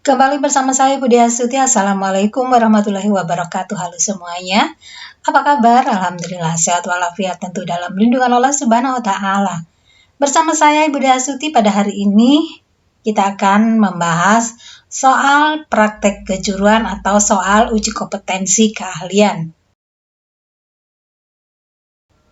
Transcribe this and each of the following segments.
Kembali bersama saya Budi Astuti. Assalamualaikum warahmatullahi wabarakatuh. Halo semuanya. Apa kabar? Alhamdulillah sehat walafiat, tentu dalam lindungan Allah Subhanahu wa taala. Bersama saya Budi Astuti, pada hari ini kita akan membahas soal praktek kejuruan atau soal uji kompetensi keahlian.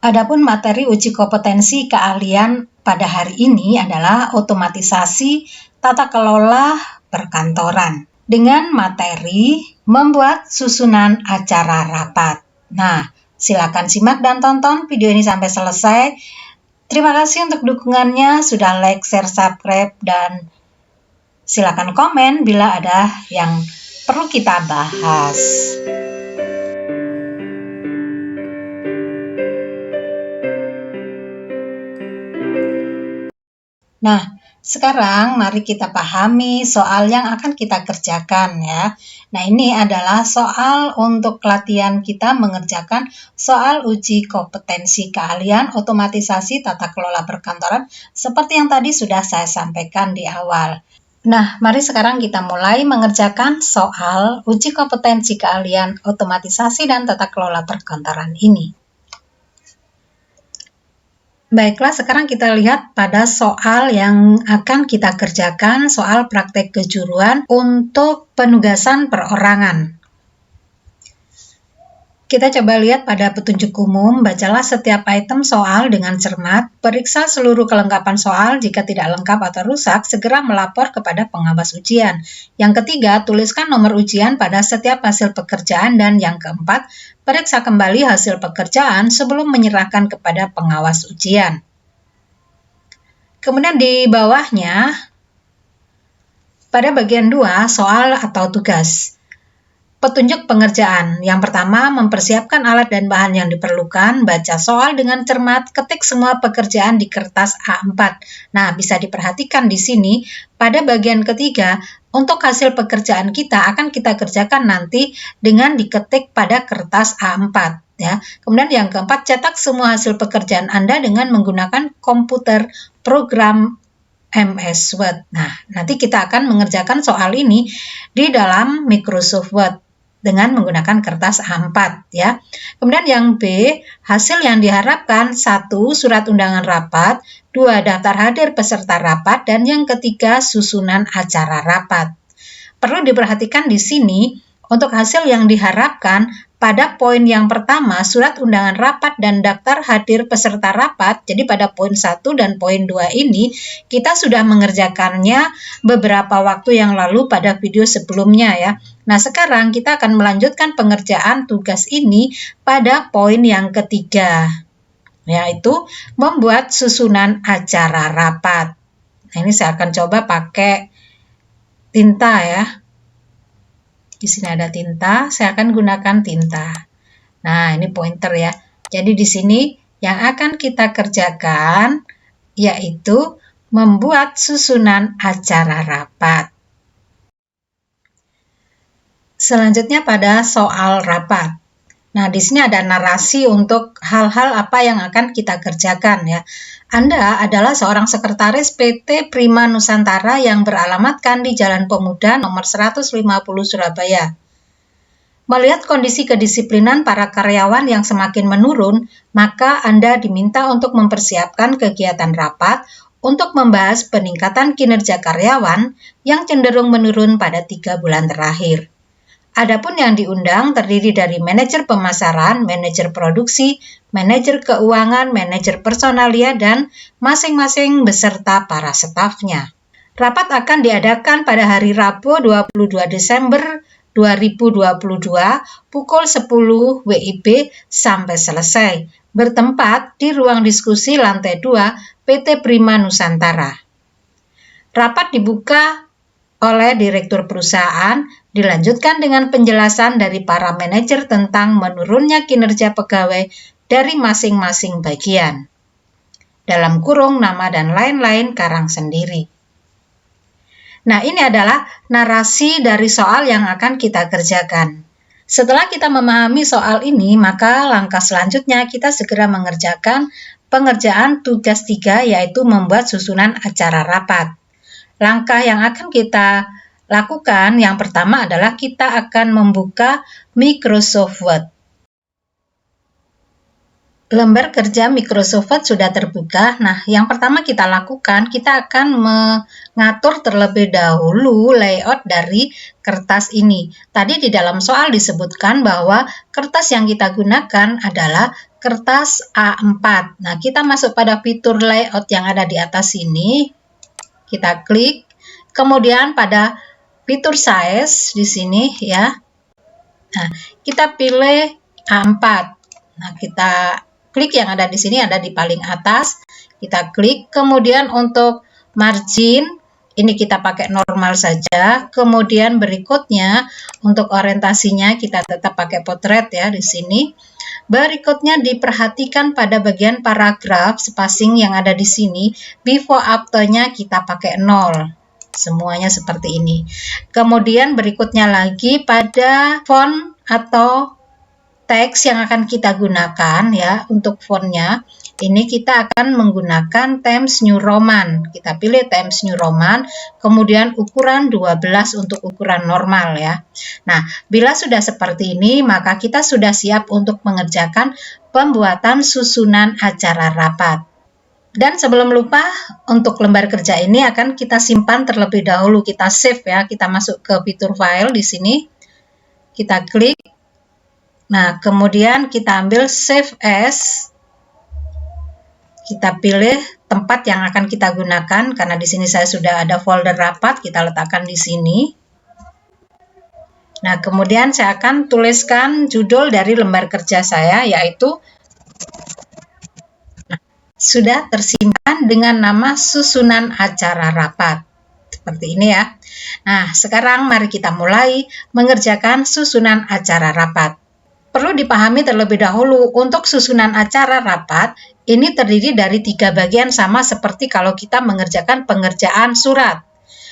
Adapun materi uji kompetensi keahlian pada hari ini adalah otomatisasi tata kelola perkantoran dengan materi membuat susunan acara rapat. Nah, silakan simak dan tonton video ini sampai selesai. Terima kasih untuk dukungannya, sudah like, share, subscribe, dan silakan komen bila ada yang perlu kita bahas. Nah, sekarang mari kita pahami soal yang akan kita kerjakan ya. Nah, ini adalah soal untuk latihan kita mengerjakan soal uji kompetensi keahlian otomatisasi tata kelola perkantoran seperti yang tadi sudah saya sampaikan di awal. Nah, mari sekarang kita mulai mengerjakan soal uji kompetensi keahlian otomatisasi dan tata kelola perkantoran ini. Baiklah, sekarang kita lihat pada soal yang akan kita kerjakan, soal praktek kejuruan untuk penugasan perorangan. Kita coba lihat pada petunjuk umum, bacalah setiap item soal dengan cermat, periksa seluruh kelengkapan soal, jika tidak lengkap atau rusak, segera melapor kepada pengawas ujian. Yang ketiga, tuliskan nomor ujian pada setiap hasil pekerjaan, dan yang keempat, periksa kembali hasil pekerjaan sebelum menyerahkan kepada pengawas ujian. Kemudian di bawahnya, pada bagian 2, soal atau tugas. Petunjuk pengerjaan. Yang pertama, mempersiapkan alat dan bahan yang diperlukan, baca soal dengan cermat, ketik semua pekerjaan di kertas A4. Nah, bisa diperhatikan di sini, pada bagian ketiga, untuk hasil pekerjaan kita akan kita kerjakan nanti dengan diketik pada kertas A4. Ya. Kemudian yang keempat, cetak semua hasil pekerjaan Anda dengan menggunakan komputer program MS Word. Nah, nanti kita akan mengerjakan soal ini di dalam Microsoft Word dengan menggunakan kertas A4 ya. Kemudian yang B, hasil yang diharapkan 1. Surat undangan rapat, 2. Daftar hadir peserta rapat, dan yang ketiga susunan acara rapat. Perlu diperhatikan di sini untuk hasil yang diharapkan pada poin yang pertama, surat undangan rapat dan daftar hadir peserta rapat. Jadi pada poin 1 dan poin 2 ini kita sudah mengerjakannya beberapa waktu yang lalu pada video sebelumnya ya. Nah, sekarang kita akan melanjutkan pengerjaan tugas ini pada poin yang ketiga, yaitu membuat susunan acara rapat. Nah, ini saya akan coba pakai tinta ya. Di sini ada tinta, saya akan gunakan tinta. Nah, ini pointer ya. Jadi di sini yang akan kita kerjakan yaitu membuat susunan acara rapat. Selanjutnya pada soal rapat. Nah, di sini ada narasi untuk hal-hal apa yang akan kita kerjakan ya. Anda adalah seorang sekretaris PT Prima Nusantara yang beralamatkan di Jalan Pemuda nomor 150 Surabaya. Melihat kondisi kedisiplinan para karyawan yang semakin menurun, maka Anda diminta untuk mempersiapkan kegiatan rapat untuk membahas peningkatan kinerja karyawan yang cenderung menurun pada 3 bulan terakhir. Adapun yang diundang terdiri dari manajer pemasaran, manajer produksi, manajer keuangan, manajer personalia, dan masing-masing beserta para stafnya. Rapat akan diadakan pada hari Rabu 22 Desember 2022 pukul 10 WIB sampai selesai, bertempat di ruang diskusi lantai 2 PT Prima Nusantara. Rapat dibuka oleh direktur perusahaan, dilanjutkan dengan penjelasan dari para manajer tentang menurunnya kinerja pegawai dari masing-masing bagian. Dalam kurung nama dan lain-lain karang sendiri. Nah, ini adalah narasi dari soal yang akan kita kerjakan. Setelah kita memahami soal ini, maka langkah selanjutnya kita segera mengerjakan pengerjaan tugas 3, yaitu membuat susunan acara rapat. Langkah yang akan kita lakukan yang pertama adalah kita akan membuka Microsoft Word. Lembar kerja Microsoft Word sudah terbuka. Nah, yang pertama kita lakukan, kita akan mengatur terlebih dahulu layout dari kertas ini. Tadi di dalam soal disebutkan bahwa kertas yang kita gunakan adalah kertas A4. Nah, kita masuk pada fitur layout yang ada di atas sini. Kita klik, kemudian pada fitur size di sini ya. Nah, kita pilih A4. Nah, kita klik yang ada di sini, ada di paling atas. Kita klik, kemudian untuk margin, ini kita pakai normal saja. Kemudian berikutnya, untuk orientasinya kita tetap pakai potret ya di sini. Berikutnya diperhatikan pada bagian paragraf, spacing yang ada di sini, before after-nya kita pakai 0. Semuanya seperti ini. Kemudian berikutnya lagi pada font atau teks yang akan kita gunakan ya untuk fontnya, ini kita akan menggunakan Times New Roman. Kita pilih Times New Roman, kemudian ukuran 12 untuk ukuran normal ya. Nah, bila sudah seperti ini, maka kita sudah siap untuk mengerjakan pembuatan susunan acara rapat. Dan sebelum lupa, untuk lembar kerja ini akan kita simpan terlebih dahulu, kita save ya, kita masuk ke fitur file di sini, kita klik. Nah, kemudian kita ambil save as, kita pilih tempat yang akan kita gunakan, karena di sini saya sudah ada folder rapat, kita letakkan di sini. Nah, kemudian saya akan tuliskan judul dari lembar kerja saya, yaitu sudah tersimpan dengan nama susunan acara rapat. Seperti ini ya. Nah, sekarang mari kita mulai mengerjakan susunan acara rapat. Perlu dipahami terlebih dahulu, untuk susunan acara rapat, ini terdiri dari 3 bagian sama seperti kalau kita mengerjakan pengerjaan surat.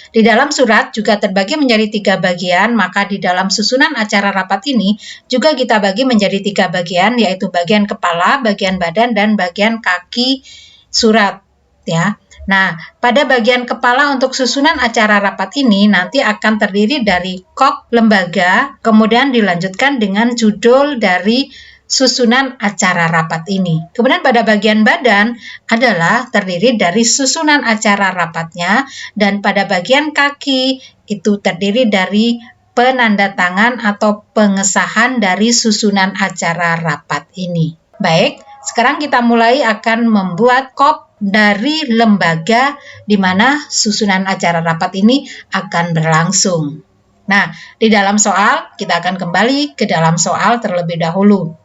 Di dalam surat juga terbagi menjadi 3 bagian, maka di dalam susunan acara rapat ini juga kita bagi menjadi 3 bagian, yaitu bagian kepala, bagian badan, dan bagian kaki surat. Ya. Nah, pada bagian kepala untuk susunan acara rapat ini nanti akan terdiri dari kop lembaga, kemudian dilanjutkan dengan judul dari susunan acara rapat ini. Kemudian pada bagian badan adalah terdiri dari susunan acara rapatnya, dan pada bagian kaki itu terdiri dari penandatangan atau pengesahan dari susunan acara rapat ini. Baik, sekarang kita mulai akan membuat kop dari lembaga di mana susunan acara rapat ini akan berlangsung. Nah, di dalam soal, kita akan kembali ke dalam soal terlebih dahulu.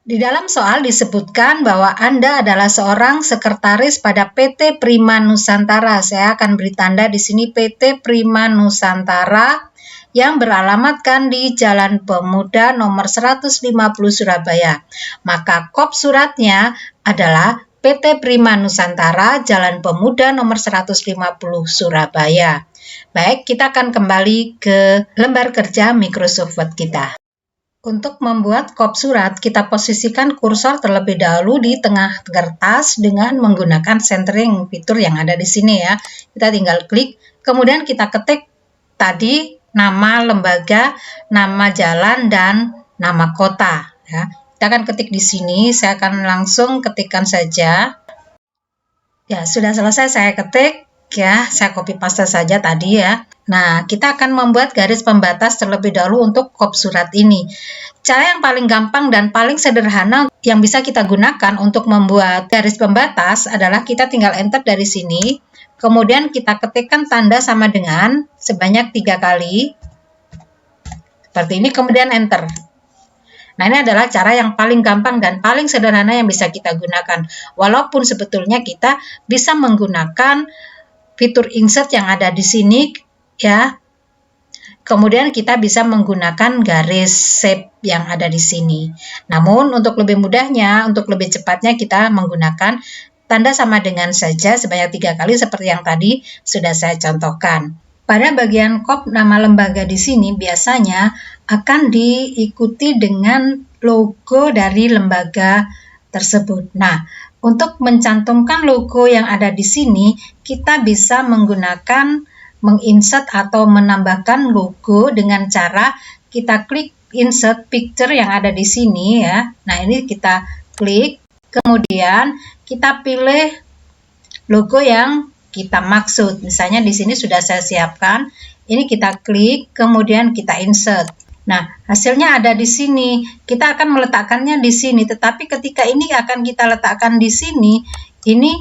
Di dalam soal disebutkan bahwa Anda adalah seorang sekretaris pada PT Prima Nusantara. Saya akan beri tanda di sini PT Prima Nusantara yang beralamatkan di Jalan Pemuda nomor 150 Surabaya. Maka kop suratnya adalah PT Prima Nusantara, Jalan Pemuda nomor 150 Surabaya. Baik, kita akan kembali ke lembar kerja Microsoft Word kita. Untuk membuat kop surat, kita posisikan kursor terlebih dahulu di tengah kertas dengan menggunakan centering fitur yang ada di sini ya. Kita tinggal klik, kemudian kita ketik tadi nama lembaga, nama jalan, dan nama kota ya. Kita akan ketik di sini, saya akan langsung ketikkan saja. Ya, sudah selesai saya ketik ya, saya copy paste saja tadi ya. Nah, kita akan membuat garis pembatas terlebih dahulu untuk kop surat ini. Cara yang paling gampang dan paling sederhana yang bisa kita gunakan untuk membuat garis pembatas adalah kita tinggal enter dari sini, kemudian kita ketikkan tanda sama dengan sebanyak 3 kali. Seperti ini, kemudian enter. Nah, ini adalah cara yang paling gampang dan paling sederhana yang bisa kita gunakan. Walaupun sebetulnya kita bisa menggunakan fitur insert yang ada di sini, ya. Kemudian kita bisa menggunakan garis shape yang ada di sini. Namun, untuk lebih mudahnya, untuk lebih cepatnya kita menggunakan tanda sama dengan saja sebanyak 3 kali seperti yang tadi sudah saya contohkan. Pada bagian kop nama lembaga di sini biasanya akan diikuti dengan logo dari lembaga tersebut. Nah, untuk mencantumkan logo yang ada di sini, kita bisa menggunakan menginsert atau menambahkan logo dengan cara kita klik insert picture yang ada di sini ya. Nah, ini kita klik, kemudian kita pilih logo yang kita maksud. Misalnya di sini sudah saya siapkan, ini kita klik, kemudian kita insert. Nah, hasilnya ada di sini. Kita akan meletakkannya di sini, tetapi ketika ini akan kita letakkan di sini, ini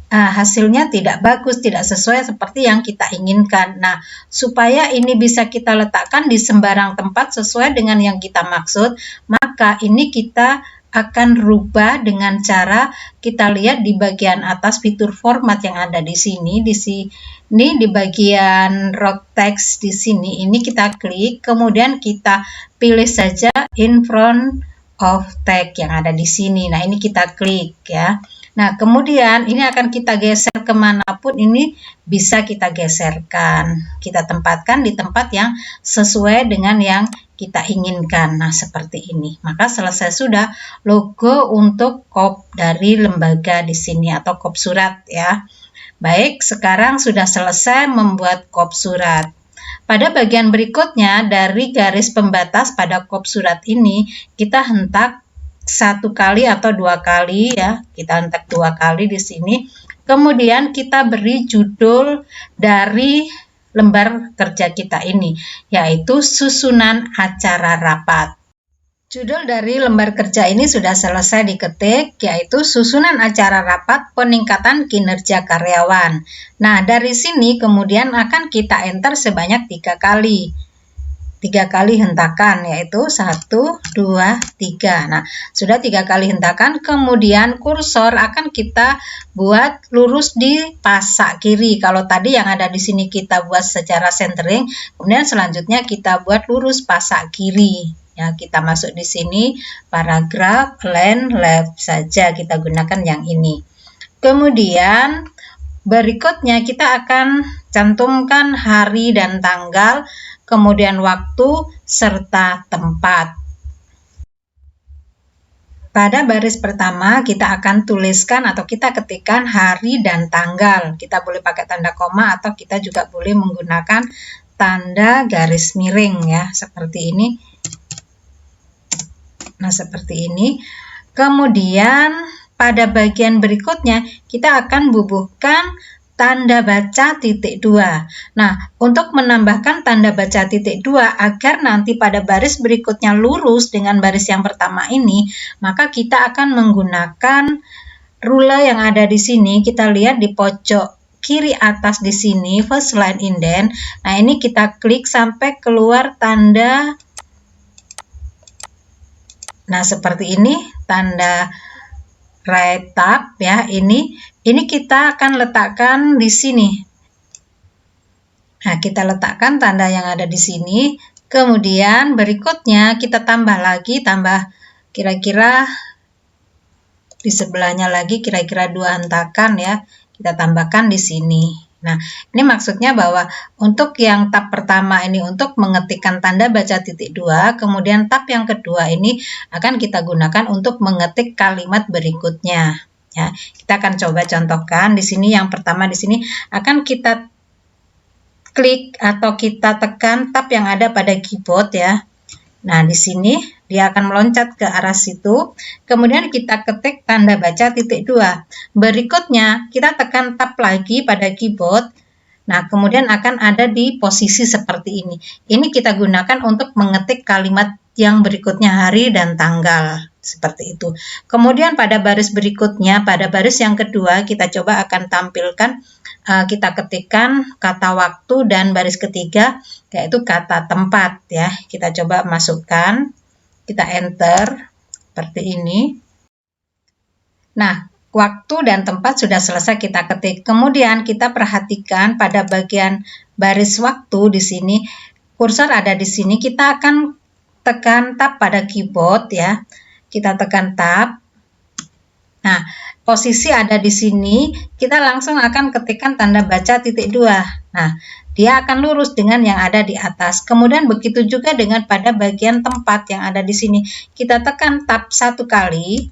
hasilnya tidak bagus, tidak sesuai seperti yang kita inginkan. Nah, supaya ini bisa kita letakkan di sembarang tempat sesuai dengan yang kita maksud, maka ini kita akan rubah dengan cara kita lihat di bagian atas fitur format yang ada di sini. Di sini di bagian rock text di sini, ini kita klik, kemudian kita pilih saja in front of tag yang ada di sini. Nah, ini kita klik ya. Nah, kemudian ini akan kita geser kemanapun, ini bisa kita geserkan. Kita tempatkan di tempat yang sesuai dengan yang kita inginkan. Nah, seperti ini. Maka selesai sudah logo untuk kop dari lembaga di sini atau kop surat ya. Baik, sekarang sudah selesai membuat kop surat. Pada bagian berikutnya dari garis pembatas pada kop surat ini, kita hentak 1 kali atau 2 kali ya, kita hentak 2 kali di sini. Kemudian kita beri judul dari lembar kerja kita ini, yaitu susunan acara rapat. Judul dari lembar kerja ini sudah selesai diketik, yaitu susunan acara rapat peningkatan kinerja karyawan. Nah, dari sini kemudian akan kita enter sebanyak 3 kali. 3 kali hentakan, yaitu 1, 2, 3. Nah, sudah 3 kali hentakan, kemudian kursor akan kita buat lurus di pasak kiri. Kalau tadi yang ada di sini kita buat secara centering, kemudian selanjutnya kita buat lurus pasak kiri. Ya, kita masuk di sini paragraf align left saja, kita gunakan yang ini. Kemudian berikutnya kita akan cantumkan hari dan tanggal, kemudian waktu, serta tempat. Pada baris pertama kita akan tuliskan atau kita ketikkan hari dan tanggal. Kita boleh pakai tanda koma atau kita juga boleh menggunakan tanda garis miring ya, seperti ini. Nah, seperti ini. Kemudian pada bagian berikutnya kita akan bubuhkan tanda baca titik 2. Nah, untuk menambahkan tanda baca titik 2 agar nanti pada baris berikutnya lurus dengan baris yang pertama ini, maka kita akan menggunakan ruler yang ada di sini. Kita lihat di pojok kiri atas di sini, first line indent. Nah, ini kita klik sampai keluar tanda. Nah, seperti ini tanda right tab ya, ini kita akan letakkan di sini. Nah, kita letakkan tanda yang ada di sini. Kemudian berikutnya kita tambah lagi, tambah kira-kira di sebelahnya lagi kira-kira 2 hentakan ya. Kita tambahkan di sini. Nah, ini maksudnya bahwa untuk yang tab pertama ini untuk mengetikkan tanda baca titik 2, kemudian tab yang kedua ini akan kita gunakan untuk mengetik kalimat berikutnya. Ya, kita akan coba contohkan di sini. Yang pertama di sini akan kita klik atau kita tekan tab yang ada pada keyboard ya. Nah, di sini dia akan meloncat ke arah situ. Kemudian kita ketik tanda baca titik 2. Berikutnya kita tekan tab lagi pada keyboard. Nah, kemudian akan ada di posisi seperti ini. Ini kita gunakan untuk mengetik kalimat yang berikutnya, hari dan tanggal. Seperti itu. Kemudian pada baris berikutnya, pada baris yang kedua, kita coba akan tampilkan, kita ketikkan kata waktu, dan baris ketiga yaitu kata tempat ya. Kita coba masukkan, kita enter seperti ini. Nah, waktu dan tempat sudah selesai kita ketik. Kemudian kita perhatikan pada bagian baris waktu di sini, kursor ada di sini, kita akan tekan tab pada keyboard ya. Kita tekan tab. Nah, posisi ada di sini, kita langsung akan ketikkan tanda baca titik 2. Nah, dia akan lurus dengan yang ada di atas. Kemudian begitu juga dengan pada bagian tempat yang ada di sini. Kita tekan tab 1 kali.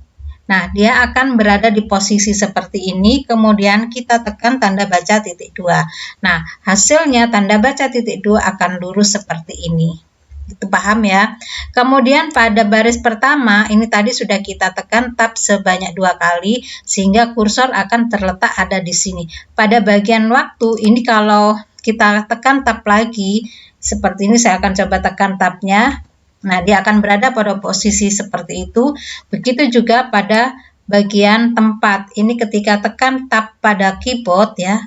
Nah, dia akan berada di posisi seperti ini, kemudian kita tekan tanda baca titik 2. Nah, hasilnya tanda baca titik 2 akan lurus seperti ini. Itu paham ya? Kemudian pada baris pertama, ini tadi sudah kita tekan tab sebanyak 2 kali, sehingga kursor akan terletak ada di sini. Pada bagian waktu, ini kalau kita tekan tab lagi, seperti ini saya akan coba tekan tabnya. Nah, dia akan berada pada posisi seperti itu. Begitu juga pada bagian tempat. Ini ketika tekan tab pada keyboard ya.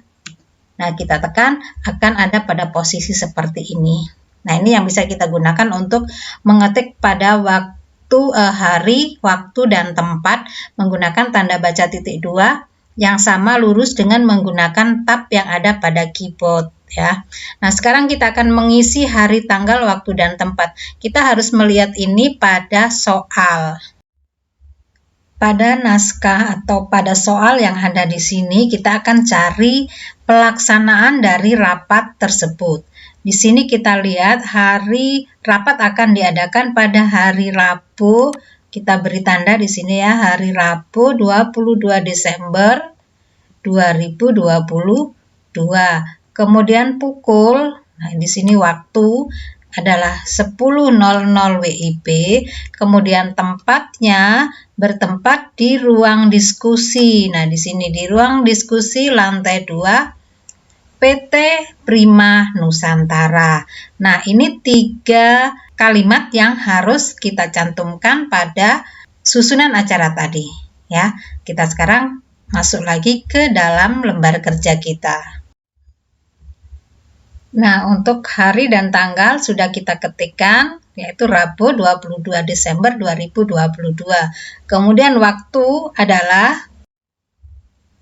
Nah, kita tekan akan ada pada posisi seperti ini. Nah, ini yang bisa kita gunakan untuk mengetik pada waktu hari, waktu, dan tempat menggunakan tanda baca titik 2 yang sama lurus dengan menggunakan tab yang ada pada keyboard. Ya. Nah, sekarang kita akan mengisi hari, tanggal, waktu, dan tempat. Kita harus melihat ini pada soal. Pada naskah atau pada soal yang ada di sini, kita akan cari pelaksanaan dari rapat tersebut. Di sini kita lihat hari rapat akan diadakan pada hari Rabu. Kita beri tanda di sini ya, hari Rabu 22 Desember 2022. Kemudian pukul, nah di sini waktu adalah 10.00 WIB, kemudian tempatnya bertempat di ruang diskusi. Nah, di sini di ruang diskusi lantai 2 PT Prima Nusantara. Nah, ini 3 kalimat yang harus kita cantumkan pada susunan acara tadi ya. Kita sekarang masuk lagi ke dalam lembar kerja kita. Nah, untuk hari dan tanggal sudah kita ketikkan, yaitu Rabu 22 Desember 2022. Kemudian waktu adalah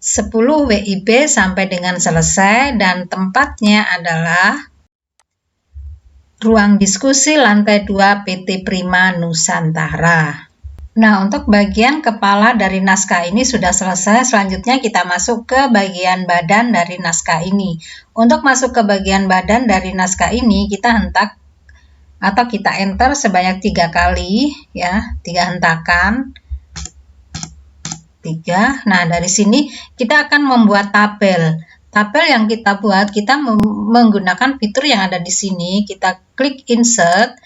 10 WIB sampai dengan selesai, dan tempatnya adalah ruang diskusi lantai 2 PT Prima Nusantara. Nah, untuk bagian kepala dari naskah ini sudah selesai. Selanjutnya kita masuk ke bagian badan dari naskah ini. Untuk masuk ke bagian badan dari naskah ini, kita hentak atau kita enter sebanyak 3 kali ya, 3 hentakan. 3. Nah, dari sini kita akan membuat tabel. Tabel yang kita buat, kita menggunakan fitur yang ada di sini. Kita klik insert.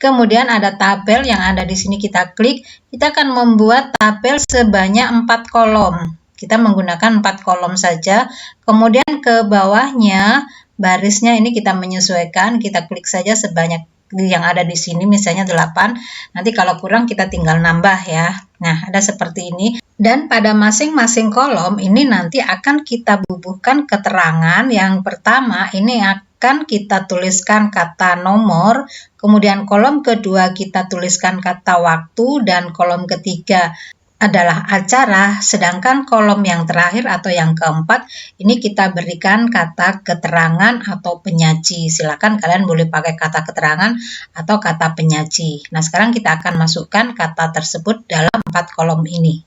Kemudian ada tabel yang ada di sini, kita klik. Kita akan membuat tabel sebanyak 4 kolom. Kita menggunakan 4 kolom saja. Kemudian ke bawahnya barisnya ini kita menyesuaikan. Kita klik saja sebanyak yang ada di sini, misalnya 8. Nanti kalau kurang kita tinggal nambah ya. Nah, ada seperti ini. Dan pada masing-masing kolom ini nanti akan kita bubuhkan keterangan. Yang pertama ini akan kita tuliskan kata nomor, kemudian kolom kedua kita tuliskan kata waktu, dan kolom ketiga adalah acara, sedangkan kolom yang terakhir atau yang keempat ini kita berikan kata keterangan atau penyaji. Silakan kalian boleh pakai kata keterangan atau kata penyaji. Nah, sekarang kita akan masukkan kata tersebut dalam 4 kolom ini.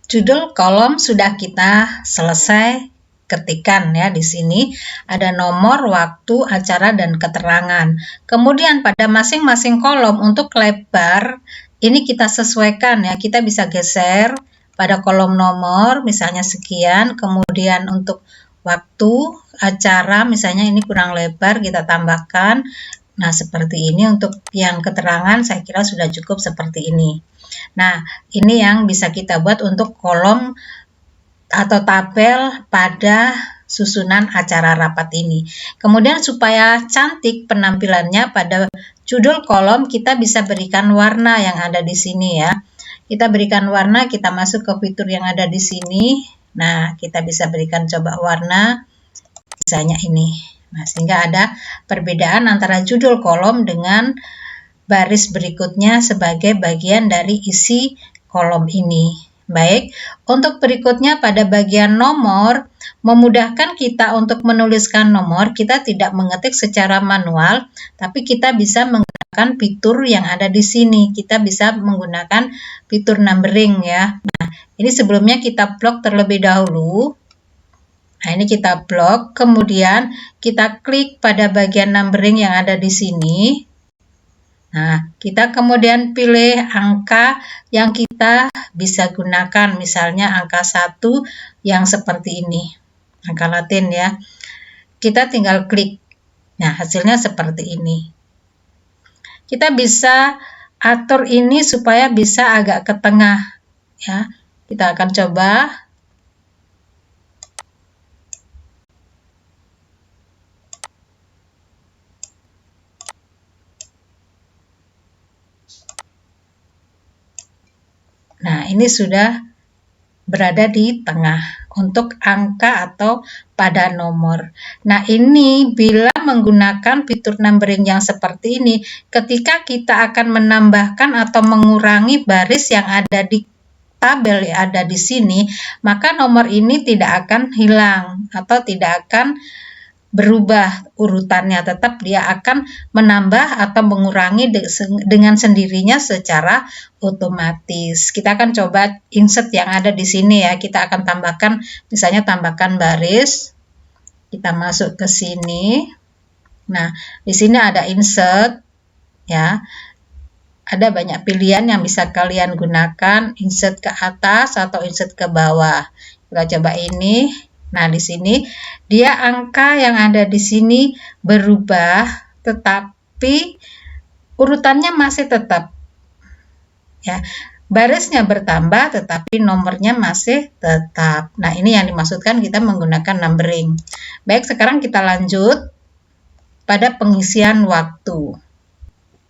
Judul kolom sudah kita selesai ketikan ya. Di sini ada nomor, waktu, acara, dan keterangan. Kemudian pada masing-masing kolom untuk lebar ini kita sesuaikan ya. Kita bisa geser pada kolom nomor misalnya sekian, kemudian untuk waktu, acara misalnya ini kurang lebar, kita tambahkan. Nah, seperti ini. Untuk yang keterangan saya kira sudah cukup seperti ini. Nah, ini yang bisa kita buat untuk kolom atau tabel pada susunan acara rapat ini. Kemudian supaya cantik penampilannya, pada judul kolom kita bisa berikan warna yang ada di sini ya. Kita berikan warna, kita masuk ke fitur yang ada di sini. Nah, kita bisa berikan coba warna, misalnya ini. Nah, sehingga ada perbedaan antara judul kolom dengan baris berikutnya sebagai bagian dari isi kolom ini. Baik, untuk berikutnya pada bagian nomor, memudahkan kita untuk menuliskan nomor, kita tidak mengetik secara manual, tapi kita bisa menggunakan fitur yang ada di sini. Kita bisa menggunakan fitur numbering ya. Nah, ini sebelumnya kita blok terlebih dahulu. Nah, ini kita blok, kemudian kita klik pada bagian numbering yang ada di sini. Nah, kita kemudian pilih angka yang kita bisa gunakan, misalnya angka 1 yang seperti ini, angka Latin ya. Kita tinggal klik. Nah, hasilnya seperti ini. Kita bisa atur ini supaya bisa agak ke tengah ya. Kita akan coba. Nah, ini sudah berada di tengah untuk angka atau pada nomor. Nah, ini bila menggunakan fitur numbering yang seperti ini, ketika kita akan menambahkan atau mengurangi baris yang ada di tabel yang ada di sini, maka nomor ini tidak akan hilang atau tidak akan berubah urutannya, tetap dia akan menambah atau mengurangi dengan sendirinya secara otomatis. Kita akan coba insert yang ada di sini ya. Kita akan tambahkan, misalnya tambahkan baris. Kita masuk ke sini. Nah, di sini ada insert ya. Ada banyak pilihan yang bisa kalian gunakan, insert ke atas atau insert ke bawah. Kita coba ini. Nah, di sini dia angka yang ada di sini berubah, tetapi urutannya masih tetap. Ya, barisnya bertambah, tetapi nomornya masih tetap. Nah, ini yang dimaksudkan kita menggunakan numbering. Baik, sekarang kita lanjut pada pengisian waktu.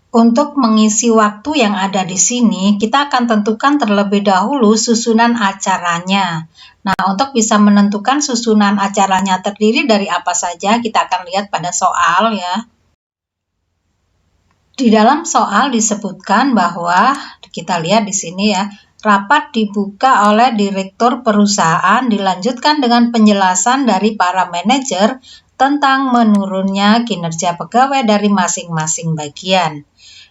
Untuk mengisi waktu yang ada di sini, kita akan tentukan terlebih dahulu susunan acaranya. Nah, untuk bisa menentukan susunan acaranya terdiri dari apa saja, kita akan lihat pada soal ya. Di dalam soal disebutkan bahwa, kita lihat di sini ya, rapat dibuka oleh direktur perusahaan dilanjutkan dengan penjelasan dari para manajer tentang menurunnya kinerja pegawai dari masing-masing bagian.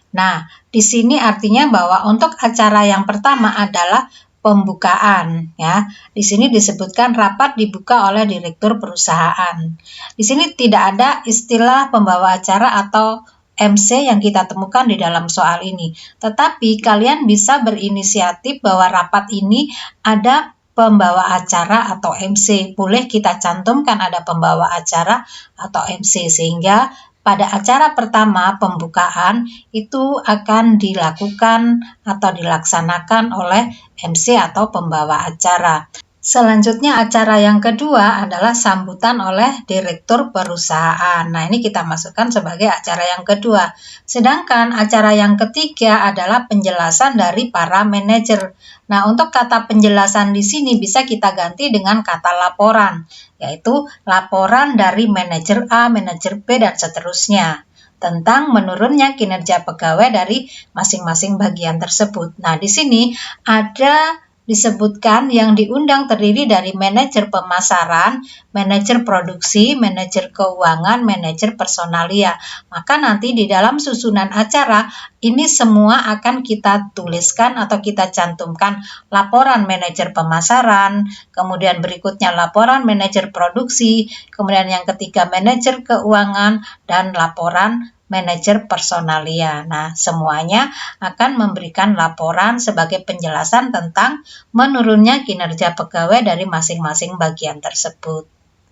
Nah, di sini artinya bahwa untuk acara yang pertama adalah pembukaan ya. Di sini disebutkan rapat dibuka oleh direktur perusahaan. Di sini tidak ada istilah pembawa acara atau MC yang kita temukan di dalam soal ini. Tetapi kalian bisa berinisiatif bahwa rapat ini ada pembawa acara atau MC. Boleh kita cantumkan ada pembawa acara atau MC sehingga pada acara pertama pembukaan itu akan dilakukan atau dilaksanakan oleh MC atau pembawa acara. Selanjutnya acara yang kedua adalah sambutan oleh direktur perusahaan. Nah, ini kita masukkan sebagai acara yang kedua. Sedangkan acara yang ketiga adalah penjelasan dari para manajer. Nah, untuk kata penjelasan di sini bisa kita ganti dengan kata laporan, yaitu laporan dari manajer A, manajer B, dan seterusnya tentang menurunnya kinerja pegawai dari masing-masing bagian tersebut. Nah, di sini ada disebutkan yang diundang terdiri dari manajer pemasaran, manajer produksi, manajer keuangan, manajer personalia. Maka nanti di dalam susunan acara ini semua akan kita tuliskan atau kita cantumkan laporan manajer pemasaran, kemudian berikutnya laporan manajer produksi, kemudian yang ketiga manajer keuangan, dan laporan manajer personalia. Nah, semuanya akan memberikan laporan sebagai penjelasan tentang menurunnya kinerja pegawai dari masing-masing bagian tersebut.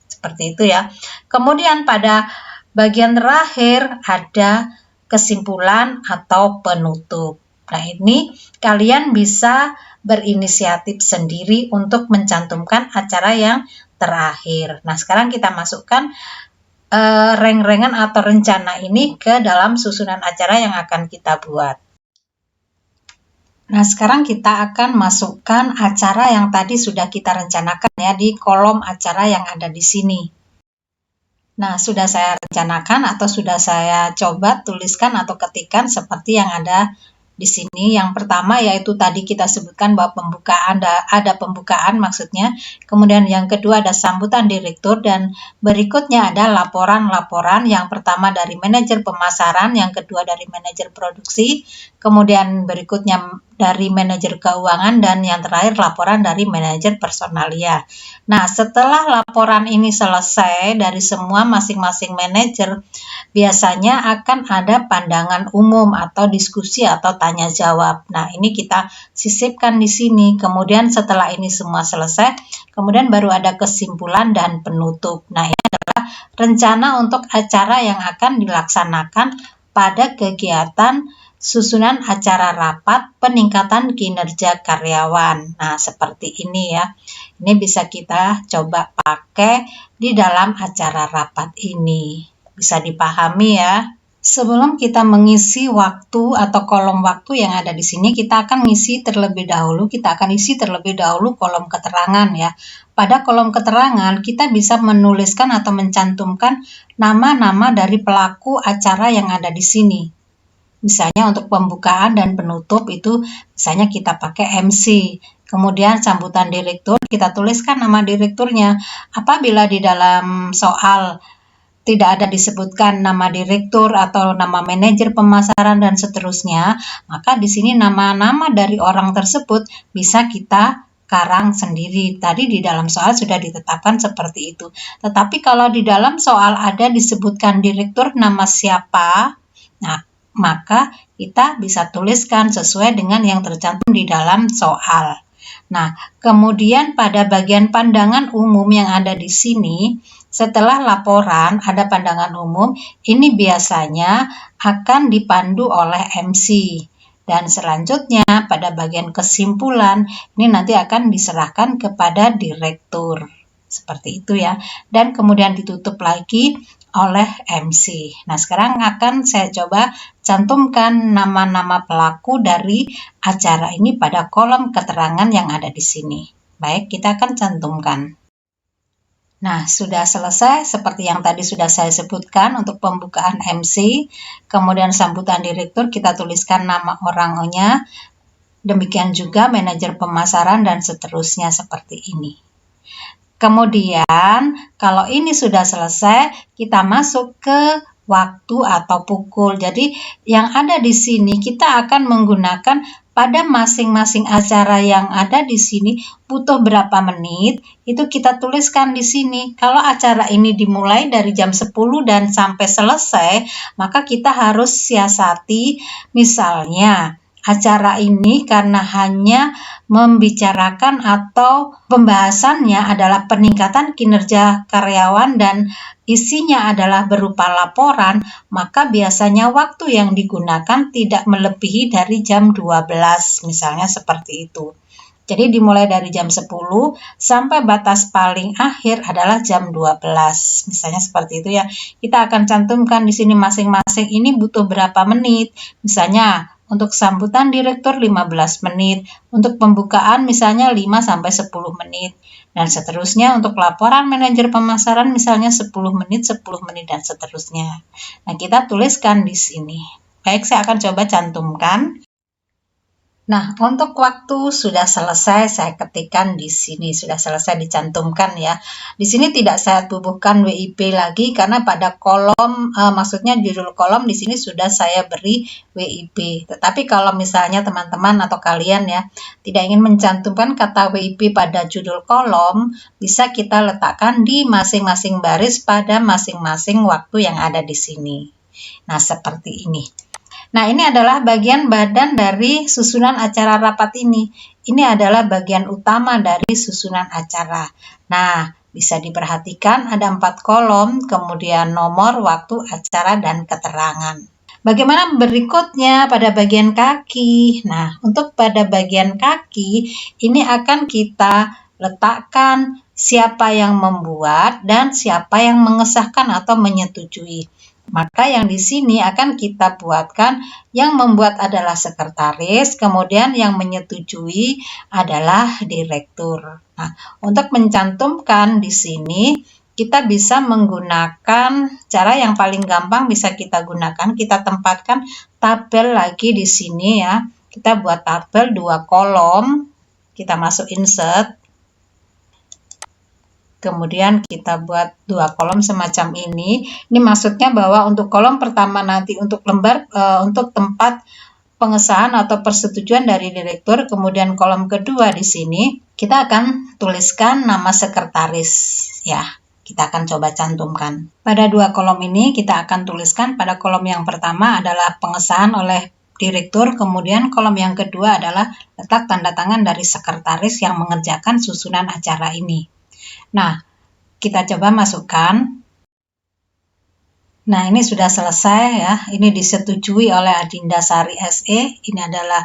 Seperti itu ya. Kemudian pada bagian terakhir ada kesimpulan atau penutup. Nah, ini kalian bisa berinisiatif sendiri untuk mencantumkan acara yang terakhir. Nah, sekarang kita masukkan reng-rengan atau rencana ini ke dalam susunan acara yang akan kita buat. Nah, sekarang kita akan masukkan acara yang tadi sudah kita rencanakan ya di kolom acara yang ada di sini. Nah, sudah saya rencanakan atau sudah saya coba tuliskan atau ketikkan seperti yang ada di sini. Yang pertama yaitu tadi kita sebutkan bahwa pembukaan ada pembukaan maksudnya. Kemudian yang kedua ada sambutan direktur dan berikutnya ada laporan-laporan. Yang pertama dari manajer pemasaran, yang kedua dari manajer produksi, kemudian berikutnya dari manajer keuangan, dan yang terakhir laporan dari manajer personalia. Nah, setelah laporan ini selesai dari semua masing-masing manajer, biasanya akan ada pandangan umum atau diskusi atau tanya jawab. Nah, ini kita sisipkan di sini. Kemudian setelah ini semua selesai, kemudian baru ada kesimpulan dan penutup. Nah, ini adalah rencana untuk acara yang akan dilaksanakan pada kegiatan susunan acara rapat peningkatan kinerja karyawan. Nah, seperti ini ya. Ini bisa kita coba pakai di dalam acara rapat ini. Bisa dipahami ya. Sebelum kita mengisi waktu atau kolom waktu yang ada di sini, kita akan isi terlebih dahulu kolom keterangan ya. Pada kolom keterangan, kita bisa menuliskan atau mencantumkan nama-nama dari pelaku acara yang ada di sini. Misalnya untuk pembukaan dan penutup itu misalnya kita pakai MC. Kemudian sambutan direktur, kita tuliskan nama direkturnya. Apabila di dalam soal tidak ada disebutkan nama direktur atau nama manajer pemasaran dan seterusnya, maka di sini nama-nama dari orang tersebut bisa kita karang sendiri. Tadi di dalam soal sudah ditetapkan seperti itu. Tetapi kalau di dalam soal ada disebutkan direktur nama siapa, nah maka kita bisa tuliskan sesuai dengan yang tercantum di dalam soal. Nah, kemudian pada bagian pandangan umum yang ada di sini, setelah laporan ada pandangan umum, ini biasanya akan dipandu oleh MC. Dan selanjutnya pada bagian kesimpulan, ini nanti akan diserahkan kepada direktur. Seperti itu ya. Dan kemudian ditutup lagi oleh MC. Nah, sekarang akan saya coba cantumkan nama-nama pelaku dari acara ini pada kolom keterangan yang ada di sini. Baik, kita akan cantumkan. Nah, sudah selesai seperti yang tadi sudah saya sebutkan untuk pembukaan MC, kemudian sambutan direktur kita tuliskan nama orangnya, demikian juga manajer pemasaran dan seterusnya seperti ini. Kemudian, kalau ini sudah selesai, kita masuk ke waktu atau pukul. Jadi, yang ada di sini kita akan menggunakan pada masing-masing acara yang ada di sini butuh berapa menit, itu kita tuliskan di sini. Kalau acara ini dimulai dari jam 10 dan sampai selesai, maka kita harus siasati misalnya acara ini karena hanya membicarakan atau pembahasannya adalah peningkatan kinerja karyawan dan isinya adalah berupa laporan, maka biasanya waktu yang digunakan tidak melebihi dari jam 12, misalnya seperti itu. Jadi dimulai dari jam 10 sampai batas paling akhir adalah jam 12. Misalnya seperti itu ya. Kita akan cantumkan di sini masing-masing ini butuh berapa menit. Misalnya untuk sambutan direktur 15 menit, untuk pembukaan misalnya 5-10 menit, dan seterusnya untuk laporan manajer pemasaran misalnya 10 menit, 10 menit, dan seterusnya. Nah, kita tuliskan di sini. Baik, saya akan coba cantumkan. Nah, untuk waktu sudah selesai saya ketikkan di sini, sudah selesai dicantumkan ya. Di sini tidak saya tubuhkan WIP lagi karena pada kolom, maksudnya judul kolom di sini sudah saya beri WIP. Tetapi kalau misalnya teman-teman atau kalian ya tidak ingin mencantumkan kata WIP pada judul kolom, bisa kita letakkan di masing-masing baris pada masing-masing waktu yang ada di sini. Nah, seperti ini. Nah, ini adalah bagian badan dari susunan acara rapat ini. Ini adalah bagian utama dari susunan acara. Nah, bisa diperhatikan ada 4 kolom, kemudian nomor, waktu, acara, dan keterangan. Bagaimana berikutnya pada bagian kaki? Nah, untuk pada bagian kaki, ini akan kita letakkan siapa yang membuat dan siapa yang mengesahkan atau menyetujui. Maka yang di sini akan kita buatkan yang membuat adalah sekretaris, kemudian yang menyetujui adalah direktur. Nah, untuk mencantumkan di sini kita bisa menggunakan cara yang paling gampang bisa kita gunakan, kita tempatkan tabel lagi di sini ya. Kita buat tabel 2 kolom, kita masuk insert. Kemudian kita buat 2 kolom semacam ini. Ini maksudnya bahwa untuk kolom pertama nanti untuk lembar untuk tempat pengesahan atau persetujuan dari direktur. Kemudian kolom kedua di sini kita akan tuliskan nama sekretaris ya. Kita akan coba cantumkan. Pada dua kolom ini kita akan tuliskan, pada kolom yang pertama adalah pengesahan oleh direktur, kemudian kolom yang kedua adalah letak tanda tangan dari sekretaris yang mengerjakan susunan acara ini. Nah, kita coba masukkan. Nah, ini sudah selesai ya. Ini disetujui oleh Adinda Sari SE. Ini adalah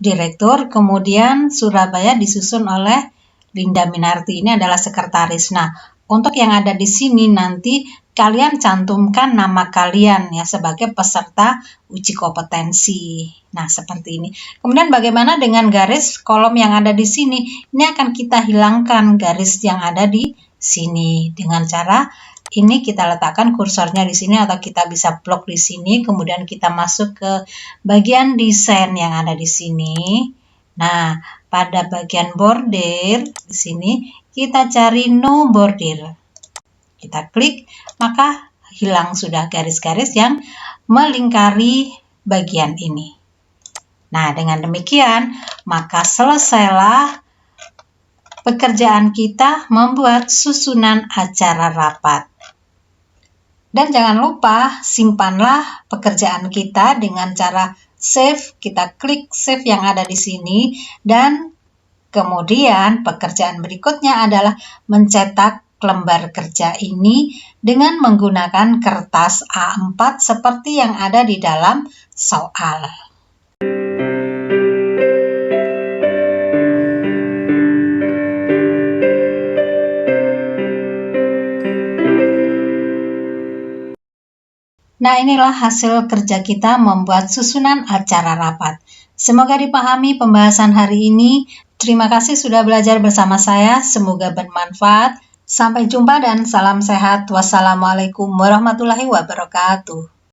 direktur. Kemudian Surabaya disusun oleh Linda Minarti. Ini adalah sekretaris. Nah, untuk yang ada di sini nanti kalian cantumkan nama kalian ya sebagai peserta uji kompetensi. Nah, seperti ini. Kemudian bagaimana dengan garis kolom yang ada di sini? Ini akan kita hilangkan garis yang ada di sini dengan cara ini kita letakkan kursornya di sini atau kita bisa blok di sini, kemudian kita masuk ke bagian desain yang ada di sini. Nah, pada bagian border di sini kita cari no border. Kita klik, maka hilang sudah garis-garis yang melingkari bagian ini. Nah, dengan demikian, maka selesailah pekerjaan kita membuat susunan acara rapat. Dan jangan lupa simpanlah pekerjaan kita dengan cara save. Kita klik save yang ada di sini dan kemudian pekerjaan berikutnya adalah mencetak lembar kerja ini dengan menggunakan kertas A4 seperti yang ada di dalam soal. Nah, inilah hasil kerja kita membuat susunan acara rapat. Semoga dipahami pembahasan hari ini. Terima kasih sudah belajar bersama saya. Semoga bermanfaat. Sampai jumpa dan salam sehat. Wassalamualaikum warahmatullahi wabarakatuh.